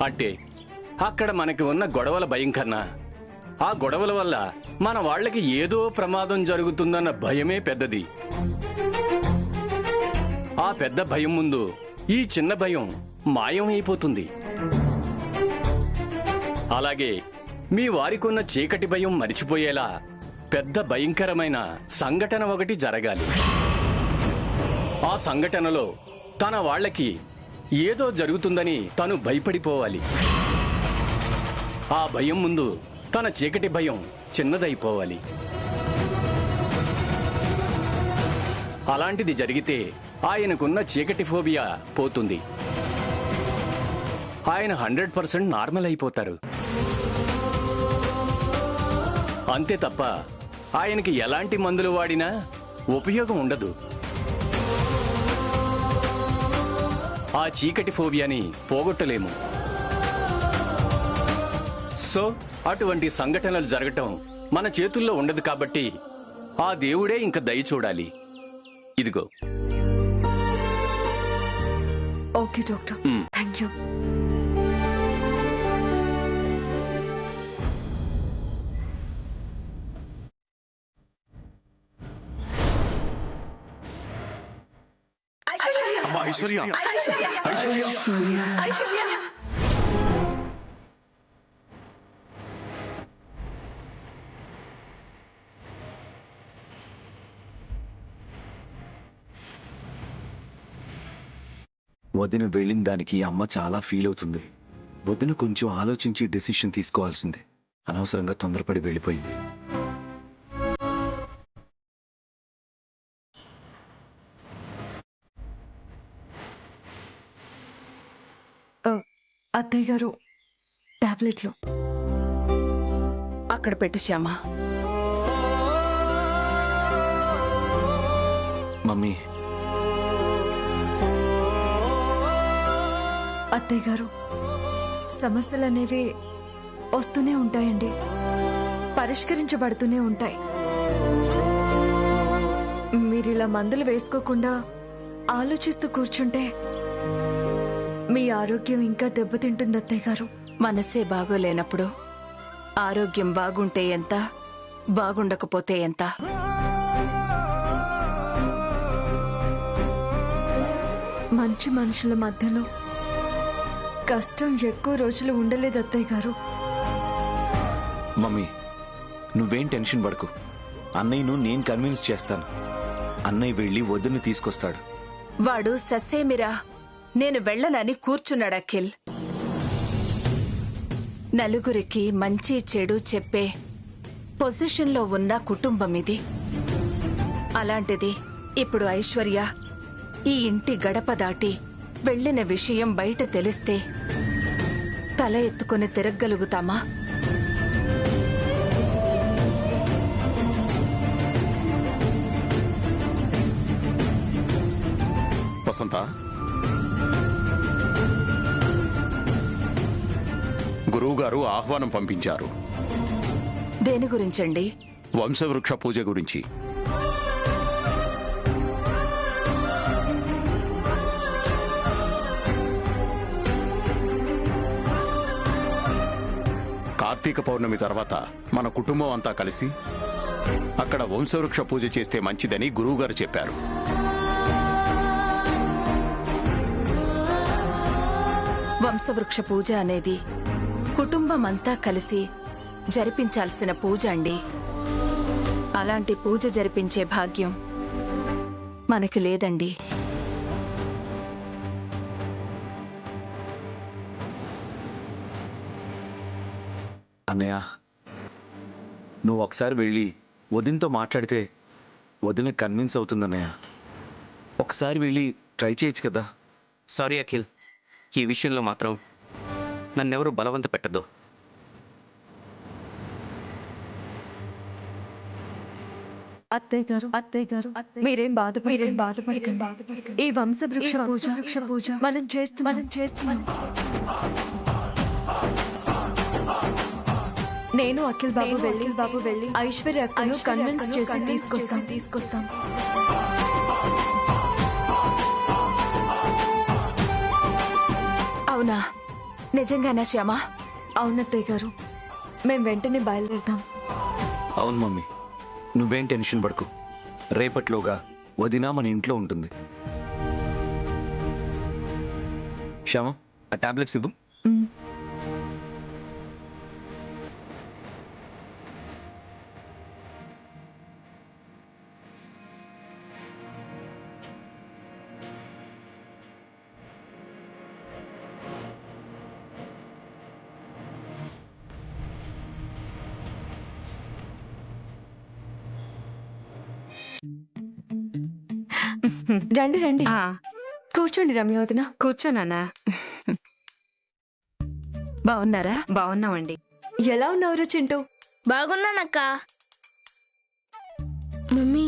అంటే అక్కడ మనకి ఉన్న గొడవల భయం కన్నా ఆ గొడవల వల్ల మన వాళ్ళకి ఏదో ప్రమాదం జరుగుతుందన్న భయమే పెద్దది. ఆ పెద్ద భయం ముందు ఈ చిన్న భయం మాయం అయిపోతుంది. అలాగే మీ వారికున్న చీకటి భయం మరిచిపోయేలా పెద్ద భయంకరమైన సంఘటన ఒకటి జరగాలి. ఆ సంఘటనలో తన వాళ్ళకి ఏదో జరుగుతుందని తను భయపడిపోవాలి. ఆ భయం ముందు తన చీకటి భయం చిన్నదైపోవాలి. అలాంటిది జరిగితే ఆయనకున్న చీకటి ఫోబియా పోతుంది. ఆయన 100% నార్మల్ అయిపోతారు. అంతే తప్ప ఆయనకి ఎలాంటి మందులు వాడినా ఉపయోగం ఉండదు. ఆ చీకటి ఫోబియాని పోగొట్టలేము. సో అటువంటి సంఘటనలు జరగటం మన చేతుల్లో ఉండదు. కాబట్టి ఆ దేవుడే ఇంక దయ చూడాలి. ఇదిగో. Okay doctor, thank you. Aishwarya, వదిన వెళ్ళిన దానికి అమ్మ చాలా ఫీల్ అవుతుంది. వదిన కొంచెం ఆలోచించి డెసిషన్ తీసుకోవాల్సిందే. అనవసరంగా తొందరపడి వెళ్ళిపోయింది. అత్తయ్య గారు, టాబ్లెట్లు అక్కడ పెట్టు శ్యామా. మమ్మీ, అత్తయ్య గారు, సమస్యలనేవి వస్తూనే ఉంటాయండి, పరిష్కరించబడుతూనే ఉంటాయి. మీరిలా మందులు వేసుకోకుండా ఆలోచిస్తూ కూర్చుంటే మీ ఆరోగ్యం ఇంకా దెబ్బతింటుంది అత్తయ్య గారు. మనసే బాగోలేనప్పుడు ఆరోగ్యం బాగుంటే ఎంత, బాగుండకపోతే ఎంత? మంచి మనుషుల మధ్యలో కష్టం ఎక్కువ రోజులు ఉండలేదు అత్తయ్య గారు. మమ్మీ, నువ్వేం టెన్షన్ పడకు. అన్నయ్యను నేను కన్విన్స్ చేస్తాను. అన్నయ్య వెళ్ళి వదిన తీసుకొస్తాడు. వాడు ససేమిరా నేను వెళ్ళనని కూర్చున్నాడు అఖిల్. నలుగురికి మంచి చెడు చెప్పే పొజిషన్లో ఉన్న కుటుంబం ఇది. అలాంటిది ఇప్పుడు ఐశ్వర్య ఈ ఇంటి గడప దాటి వెళ్ళిన విషయం బయట తెలిస్తే తల ఎత్తుకుని తిరగగలుగుతామా? వసంత, గురువుగారు ఆహ్వానం పంపించారు. దేని గురించండి? వంశవృక్ష పూజ గురించి. కార్తీక పౌర్ణమి తర్వాత మన కుటుంబం అంతా కలిసి అక్కడ వంశవృక్ష పూజ చేస్తే మంచిదని గురువుగారు చెప్పారు. వంశవృక్ష పూజ అనేది కుటుంబం అంతా కలిసి జరిపించాల్సిన పూజ అండి. అలాంటి పూజ జరిపించే భాగ్యం మనకి లేదండి. అన్నయ్య, నువ్వు ఒకసారి వెళ్ళి వదినతో మాట్లాడితే వదిన కన్విన్స్ అవుతుందన్నయ్య. ఒకసారి వెళ్ళి ట్రై చేయొచ్చు కదా. సారీ అఖిల్, ఈ విషయంలో మాత్రం నన్నెవరూ బలవంత పెట్టద్దు. అత్తయ్య గారు, మీరేం బాధపడకండి. ఈ వంశవృక్ష పూజ మనం చేస్తున్నాం. నేను అఖిల్ బాబు వెళ్ళి ఐశ్వర్య అక్కను కన్విన్స్ చేసి తీసుకొస్తాం. అవునా? నిజంగానా శ్యామ? అవునత్తయ్య గారు, మేం వెంటనే బయలుదేరుతాం. అవును మమ్మీ, నువ్వేం టెన్షన్ పడకు. రేపట్లోగా వదిన మన ఇంట్లో ఉంటుంది. శ్యామ, ఆ టాబ్లెట్స్ ఇవ్వు. రండి రండి, కూర్చోండి రమ్య వదిన. కూర్చోనన్నా. బాగున్నారా? బాగున్నామండి. ఎలా ఉన్నావురా చింటూ? బాగున్నానక్క. మమ్మీ,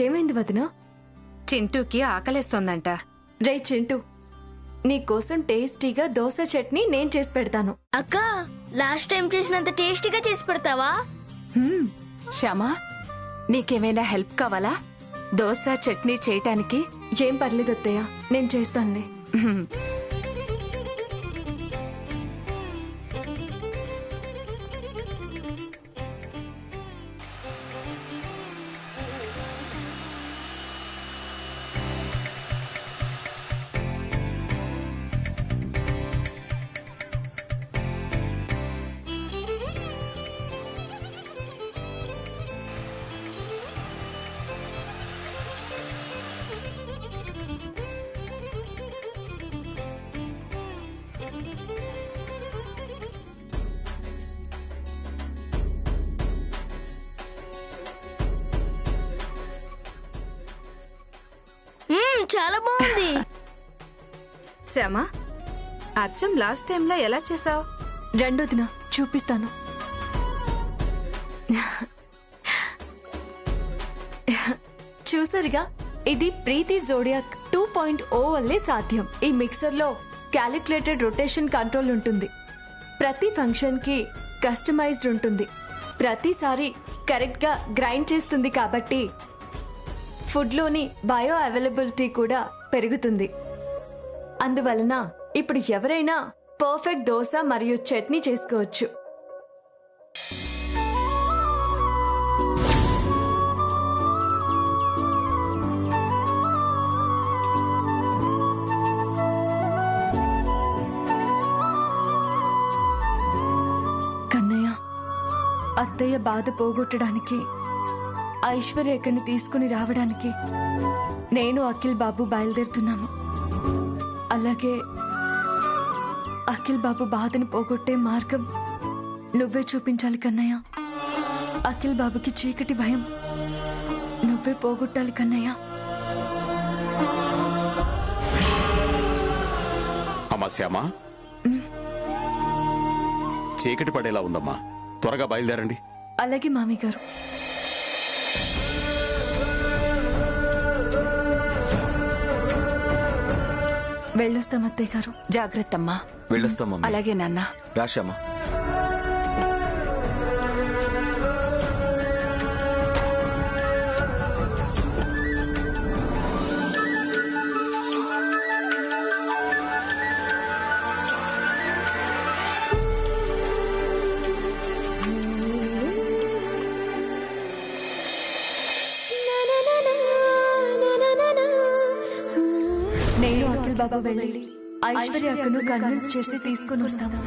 ఏమైంది వదిన? చింటూకి ఆకలేస్తోందంట. రే చింటూ, నీకోసం టేస్టీగా దోశ చట్నీ నేను చేసి పెడతాను. అక్క లాస్ట్ టైం చేసినంత టేస్టీగా చేసి పెడతావా? శ్యామ, నీకేమైనా హెల్ప్ కావాలా దోశ చట్నీ చేయటానికి? ఏం పర్లేదు అత్తయ్య, నేను చేస్తానులే. చాలా బాగుంది. శ్యామ, అచ్చం లాస్ట్ టైంలో ఎలా చేసావు? రెండోదిన చూపిస్తాను. చూసారుగా, ఇది ప్రీతి జోడియాక్ 2.0 వల్లే సాధ్యం. ఈ మిక్సర్ లో క్యాలిక్యులేటెడ్ రొటేషన్ కంట్రోల్ ఉంటుంది. ప్రతి ఫంక్షన్ కి కస్టమైజ్డ్ ఉంటుంది. ప్రతిసారి కరెక్ట్ గా గ్రైండ్ చేస్తుంది కాబట్టి ఫుడ్ లోని బయో అవైలబిలిటీ కూడా పెరుగుతుంది. అందువలన ఇప్పుడు ఎవరైనా పర్ఫెక్ట్ దోశ మరియు చట్నీ చేసుకోవచ్చు. కన్నయ్య, అత్తయ్య బాధ పోగొట్టడానికి ఐశ్వర్యకని తీసుకుని రావడానికి నేను అఖిల్ బాబు బయలుదేరుతున్నాము. అలాగే అఖిల్ బాబు బాధను పోగొట్టే మార్గం నువ్వే చూపించాలి కన్నయ్య. అఖిల్ బాబుకి చీకటి భయం నువ్వే పోగొట్టాలి కన్నయ్య. అమ్మా శ్యామ, చీకటి పడేలా ఉందమ్మా, త్వరగా బయలుదేరండి. అలాగే మామి గారు. వెళ్ళొస్తాం అత్తయ్య గారు. జాగ్రత్తమ్మా. వెళ్ళొస్తాం మమ్మీ. అలాగే నాన్న. రా శ్యామ. నేను అఖిల్ బాబు వెళ్ళి ఐశ్వర్య అక్కను కన్విన్స్ చేసి తీసుకుని వస్తాము.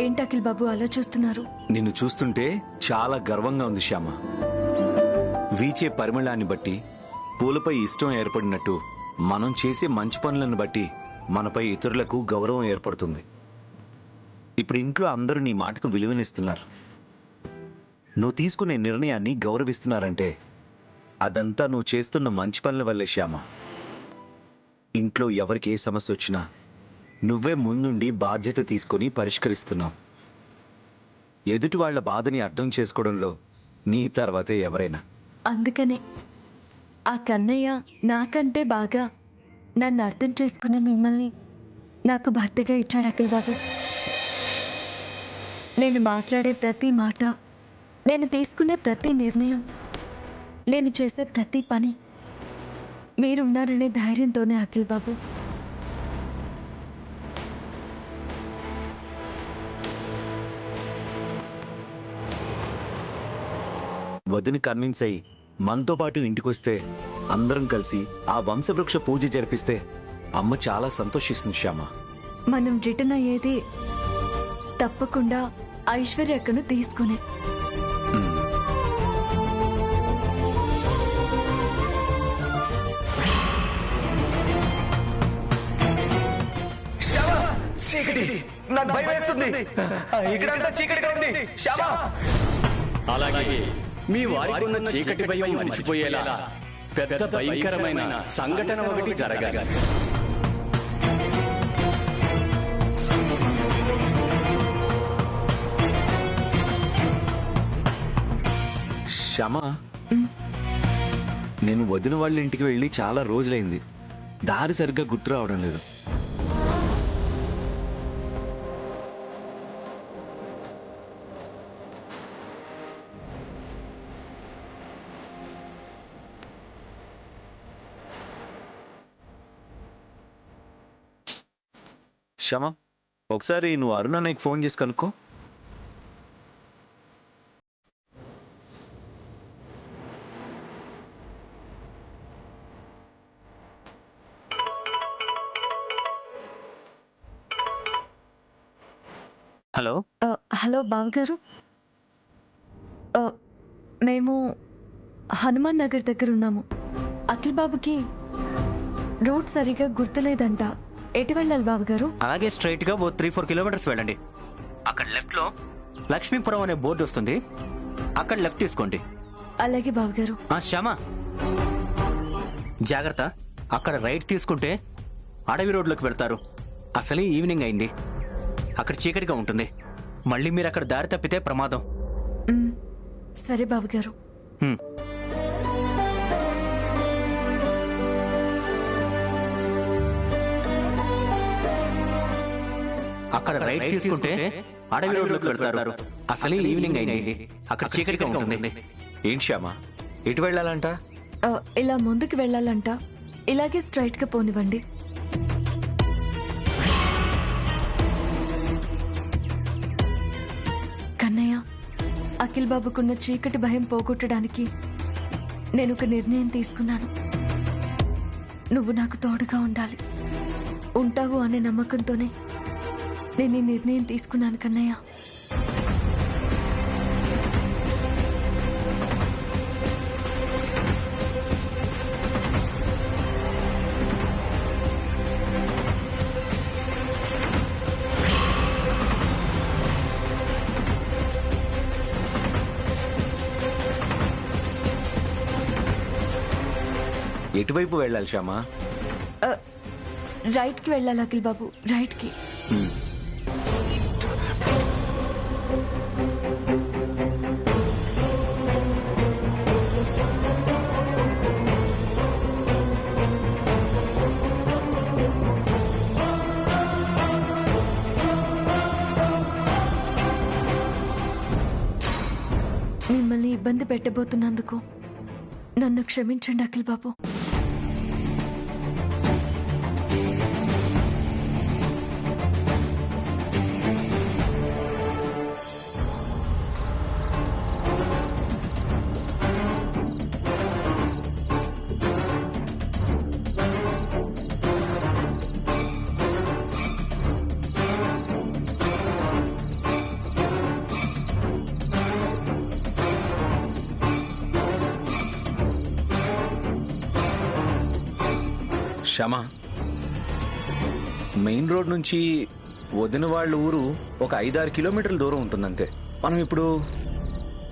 ఏంటి అఖిల్ బాబు అలా చూస్తున్నారు? నిన్ను చూస్తుంటే చాలా గర్వంగా ఉంది శ్యామ. వీచే పరిమళాన్ని బట్టి పూలపై ఇష్టం ఏర్పడినట్టు మనం చేసే మంచి పనులను బట్టి మనపై ఇతరులకు గౌరవం ఏర్పడుతుంది. ఇప్పుడు ఇంట్లో అందరూ నీ మాటకు విలువనిస్తున్నారు. నువ్వు తీసుకునే నిర్ణయాన్ని గౌరవిస్తున్నారంటే అదంతా నువ్వు చేస్తున్న మంచి పనుల వల్లే శ్యామ. ఇంట్లో ఎవరికి ఏ సమస్య వచ్చినా నువ్వే ముందుండి బాధ్యత తీసుకొని పరిష్కరిస్తున్నావు. ఎదుటి వాళ్ళ బాధని అర్థం చేసుకోవడంలో నీ తర్వాతే ఎవరైనా. అందుకనే ఆ కన్నయ్య నాకంటే బాగా నన్ను అర్థం చేసుకునే మిమ్మల్ని నాకు భర్తగా ఇచ్చాడు అఖిల్ బాబు. నేను మాట్లాడే ప్రతి మాట, నేను తీసుకునే ప్రతి నిర్ణయం, నేను చేసే ప్రతి పని మీరున్నారనే ధైర్యంతోనే అఖిల్ బాబు. వదిని కన్విన్స్ అయ్యి మనతో పాటు ఇంటికొస్తే అందరం కలిసి ఆ వంశవృక్ష పూజ జరిపిస్తే అమ్మ చాలా సంతోషిస్తుంది శ్యామ. మనం రిటర్న్ అయ్యేది తప్పకుండా ఐశ్వర్య అక్కను తీసుకునే. నాకు భయం వేస్తుంది. ఇక్కడంతా చీకటిగా ఉంది. అలాగే మీ వారికి ఉన్న చీకటి భయం మర్చిపోయేలా పెద్ద భయంకరమైన సంఘటన ఒకటి జరగాలి. శ్యామ, నేను వదిన వాళ్ళ ఇంటికి వెళ్ళి చాలా రోజులైంది. దారి సరిగ్గా గుర్తు రావడం లేదు. శ్యామ, ఒకసారి నువ్వు అరుణ నాకు ఫోన్ చేసి కనుక్కో. హలో, హలో బావగారు, మేము హనుమాన్ నగర్ దగ్గర ఉన్నాము. అఖిల్ బాబుకి రూట్ సరిగా గుర్తులేదంట. ఎటు వెళ్ళాలి బావగారు? అలాగే స్ట్రైట్ గా 3-4 కిలోమీటర్స్ వెళ్ళండి. అక్కడ లెఫ్ట్ లో లక్ష్మీపురం అనే బోర్డు వస్తుంది, అక్కడ లెఫ్ట్ తీసుకోండి. అలాగే బావగారు. శ్యామ, జాగ్రత్త. అక్కడ రైట్ తీసుకుంటే అడవి రోడ్లోకి వెళ్తారు. అసలే ఈవినింగ్ అయింది, అక్కడ చీకటిగా ఉంటుంది. మళ్ళీ మీరు అక్కడ దారి తప్పితే ప్రమాదం. సరే బావగారు. అక్కడ రైట్ తీసుకుంటే అడవి రోడ్లోకి వెళ్తారు. అసలే ఈవినింగ్ అయింది, అక్కడ చీకటిగా ఉంటుంది. ఏంటి శ్యామ, ఎటు వెళ్ళాలంట? ఇలా ముందుకు వెళ్ళాలంట. ఇలాగే స్ట్రైట్ గా పోనివ్వండి. కన్నయ్య, అఖిల్ బాబుకున్న చీకటి భయం పోగొట్టడానికి నేను ఒక నిర్ణయం తీసుకున్నాను. నువ్వు నాకు తోడుగా ఉండాలి. ఉంటావు అనే నమ్మకంతోనే నేను ఈ నిర్ణయం తీసుకున్నాను కన్నయ్య. ఎటువైపు వెళ్ళాలి శ్యామ? రైట్ కి వెళ్ళాలి అఖిల్ బాబు, రైట్ కి. మిమ్మల్ని ఇబ్బంది పెట్టబోతున్నందుకు నన్ను క్షమించండి అఖిల్ బాబు. శ్యామ, మెయిన్ రోడ్ నుంచి వదిన వాళ్ళ ఊరు ఒక 5-6 కిలోమీటర్ల దూరం ఉంటుందంతే. మనం ఇప్పుడు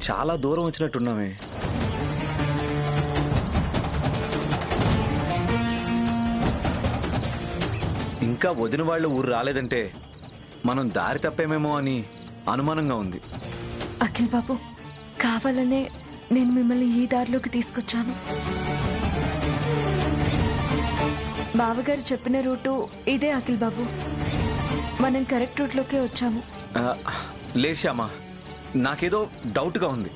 చాలా దూరం వచ్చినట్టున్నామే. ఇంకా వదిన వాళ్ళ ఊరు రాలేదంటే మనం దారి తప్పేమేమో అని అనుమానంగా ఉంది. అఖిల్ బాబు, కావాలనే నేను మిమ్మల్ని ఈ దారిలోకి తీసుకొచ్చాను. బావగారు చెప్పిన రూటు ఇదే అఖిల్ బాబు. మనం కరెక్ట్ రూట్లోకే వచ్చాము. లేదు శ్యామ, నాకేదో డౌట్గా ఉంది.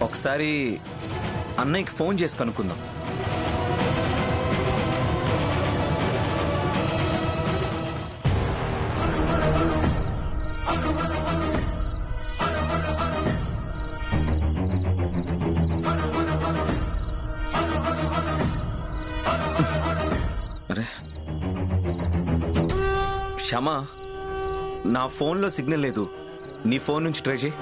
ఒకసారి అన్నయ్యకి ఫోన్ చేసి కనుక్కుందాం. అరే క్షమ, నా ఫోన్లో సిగ్నల్ లేదు, నీ ఫోన్ నుంచి ట్రై చేయి.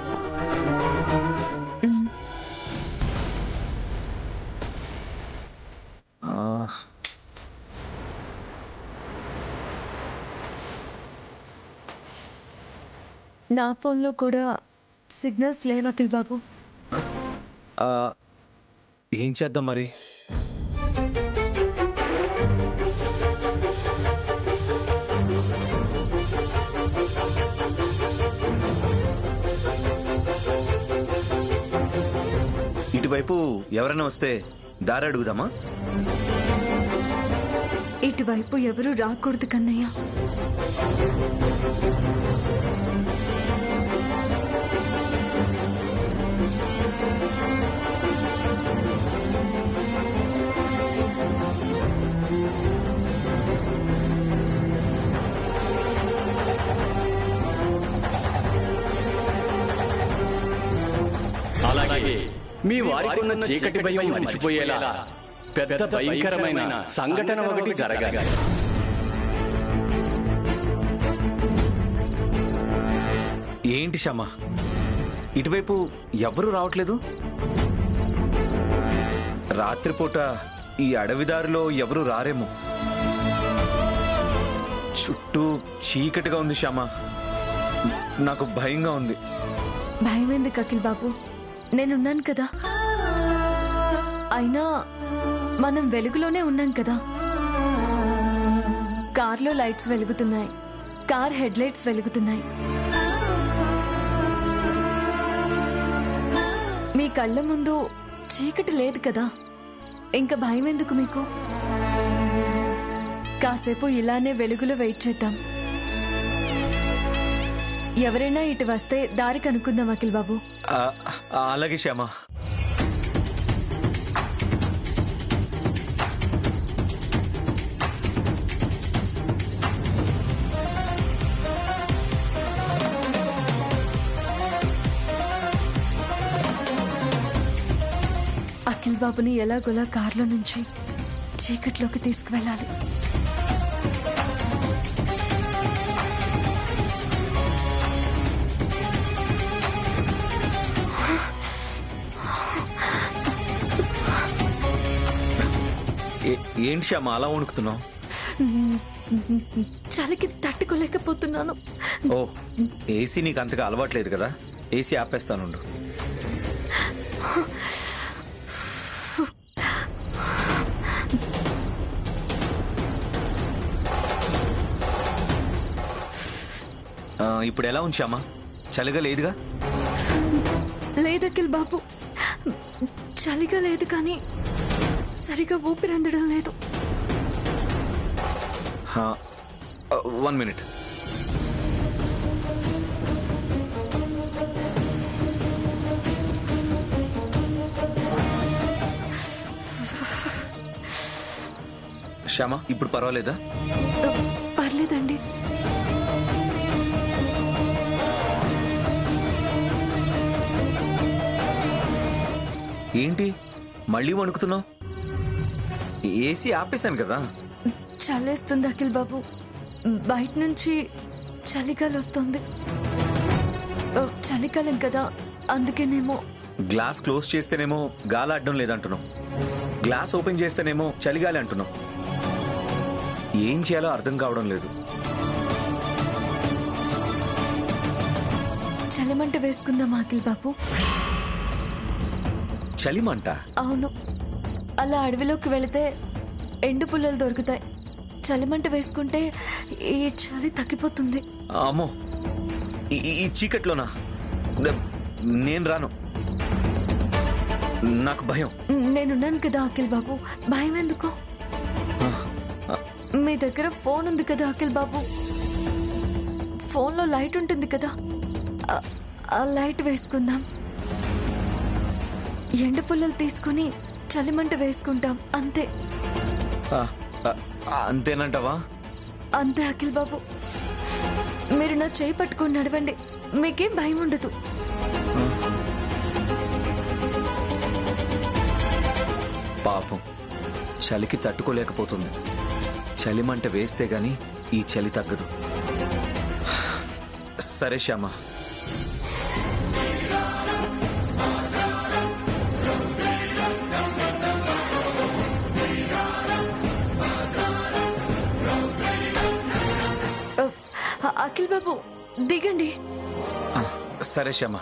నా ఫోన్లో కూడా సిగ్నల్స్ లేవు అఖిల్ బాబు. ఏం చేద్దాం మరి? ఇటువైపు ఎవరైనా వస్తే దారి అడుగుదామా? ఇటువైపు ఎవరు రాకూడదు కన్నయ్య. అలాగే మీ వారికి ఉన్న చీకటి భయం మర్చిపోయేలా పెద్ద భయంకరమైన సంఘటన ఒకటి జరగాలి. ఏంటి శ్యామ, ఇటువైపు ఎవరు రావట్లేదు? రాత్రిపూట ఈ అడవిదారిలో ఎవరు రారేమో. చుట్టూ చీకటిగా ఉంది శ్యామ, నాకు భయంగా ఉంది. భయం ఎందుకు అఖిల్ బాబు, నేనున్నాను కదా. అయినా మనం వెలుగులోనే ఉన్నాం కదా. కార్లో లైట్స్ వెలుగుతున్నాయి, కార్ హెడ్ లైట్స్ వెలుగుతున్నాయి. మీ కళ్ళ ముందు చీకటి లేదు కదా, ఇంకా భయం ఎందుకు మీకు? కాసేపు ఇలానే వెలుగులో వెయిట్ చేద్దాం. ఎవరైనా ఇటు వస్తే దారి కనుక్కుందాం అఖిల్ బాబు. అలాగే శ్యామ. అఖిల్ బాబుని ఎలాగోలా కార్లో నుంచి చీకట్లోకి తీసుకువెళ్ళాలి. ఏంటి శ్యామ అలా వణుకుతున్నావు? చలికి తట్టుకోలేకపోతున్నాను. ఓ, ఏసీ నీకు అంతగా అలవాట్లేదు కదా, ఏసీ ఆపేస్తానుండు. ఇప్పుడు ఎలా ఉంచామా? చలిగా లేదుగా? లేదు అఖిల్ బాబు, చలిగా లేదు, కానీ సరిగా ఊపిరందడం లేదు. 1 minute. శ్యామ, ఇప్పుడు పర్వాలేదా? పర్లేదండి. ఏంటి మళ్ళీ వణుకుతున్నావు? ఏసీ ఆపేశాను కదా. చలేస్తుంది అఖిల్ బాబు, బయట నుంచి చలిగాలి వస్తుంది. చలికాలం కదా, అందుకేనేమో. గ్లాస్ క్లోజ్ చేస్తేనేమో గాలి ఆడడం లేదంటున్నావు, గ్లాస్ ఓపెన్ చేస్తేనేమో చలిగాలి అంటున్నావు. ఏం చేయాలో అర్థం కావడం లేదు. చలిమంట వేసుకుందాం అఖిల్ బాబు. చలిమంట? అవును, అలా అడవిలోకి వెళితే ఎండు పుల్లలు దొరుకుతాయి. చలిమంట వేసుకుంటే ఈ చలి తగ్గిపోతుంది. అమ్మో, ఈ చీకట్లోనా? నేను రాను, నాకు భయం. నేనున్నాను కదా అఖిల్ బాబు, భయం ఎందుకు? మీ దగ్గర ఫోన్ ఉంది కదా అఖిల్ బాబు, ఫోన్లో లైట్ ఉంటుంది కదా, ఆ లైట్ వేసుకుందాం. ఎండ పుల్లలు తీసుకుని చలిమంట వేసుకుంటాం, అంతే. అంతేనంటావా? అంతే అఖిల్ బాబు. మీరు నా చేయి పట్టుకొని నడవండి, మీకేం భయం ఉండదు. పాపం చలికి తట్టుకోలేకపోతుంది. చలిమంట వేస్తే గాని ఈ చలి తగ్గదు. సరే శ్యామ. అఖిల్ బాబు దిగండి. సరే శ్యామ.